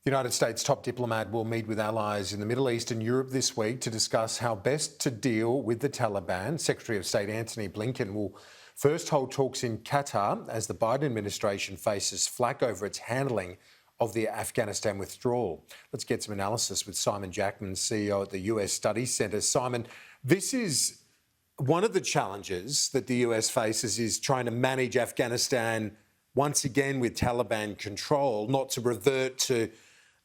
United States top diplomat will meet with allies in the Middle East and Europe this week to discuss how best to deal with the Taliban. Secretary of State Antony Blinken will first hold talks in Qatar as the Biden administration faces flak over its handling of the Afghanistan withdrawal. Let's get some analysis with Simon Jackman, CEO at the US Studies Centre. Simon, this is one of the challenges that the US faces, is trying to manage Afghanistan once again with Taliban control, not to revert to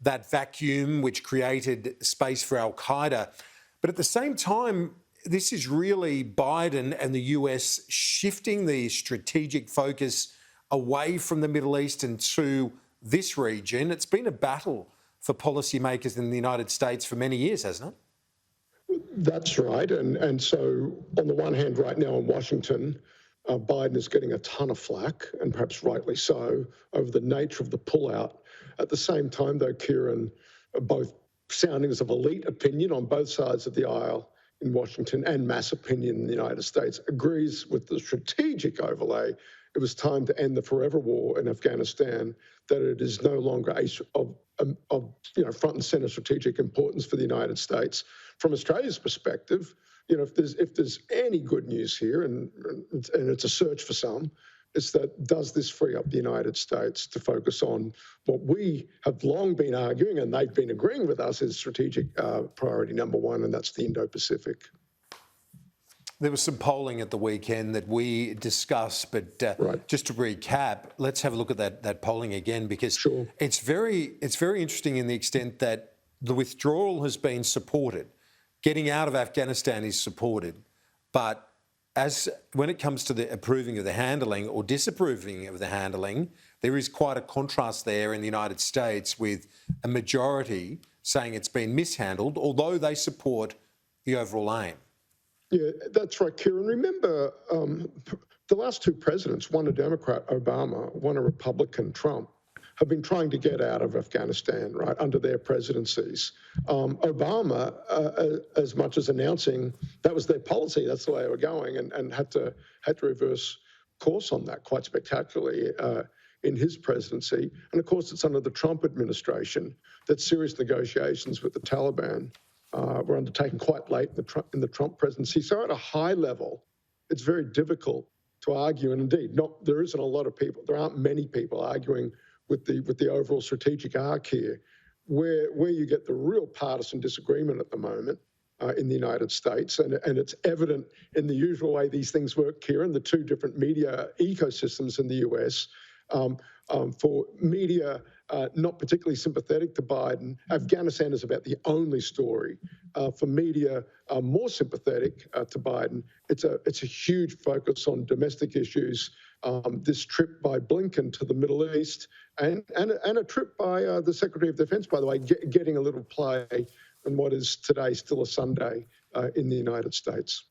that vacuum which created space for al-Qaeda. But at the same time, this is really Biden and the US shifting the strategic focus away from the Middle East and to this region. It's been a battle for policymakers in the United States for many years, hasn't it? That's right. And so on the one hand, right now in Washington, Biden is getting a ton of flack, and perhaps rightly so, over the nature of the pullout. At the same time, though, Kieran, both soundings of elite opinion on both sides of the aisle in Washington and mass opinion in the United States agrees with the strategic overlay. It was time to end the forever war in Afghanistan, that it is no longer of front and center strategic importance for the United States. From Australia's perspective, if there's any good news here, and it's a search for some, it's that does this free up the United States to focus on what we have long been arguing, and they've been agreeing with us, is strategic priority number one, and that's the Indo-Pacific. There was some polling at the weekend that we discussed, but right. Just to recap, let's have a look at that polling again, because sure. it's very interesting in the extent that the withdrawal has been supported. Getting out of Afghanistan is supported, but when it comes to the approving of the handling or disapproving of the handling, there is quite a contrast there in the United States, with a majority saying it's been mishandled, although they support the overall aim. Yeah, that's right, Kieran. Remember, the last two presidents, one a Democrat, Obama, one a Republican, Trump, have been trying to get out of Afghanistan, right, under their presidencies. Obama, as much as announcing that was their policy, that's the way they were going, and had to reverse course on that quite spectacularly in his presidency. And of course, it's under the Trump administration that serious negotiations with the Taliban were undertaken quite late in the Trump presidency. So at a high level, it's very difficult to argue, and indeed, there aren't many people arguing with the overall strategic arc here. Where you get the real partisan disagreement at the moment in the United States, and it's evident in the usual way these things work, Kieran, the two different media ecosystems in the US. For media not particularly sympathetic to Biden, Afghanistan is about the only story. For media more sympathetic to Biden, it's a huge focus on domestic issues. This trip by Blinken to the Middle East, and a trip by the Secretary of Defense, by the way, getting a little play on what is today still a Sunday in the United States.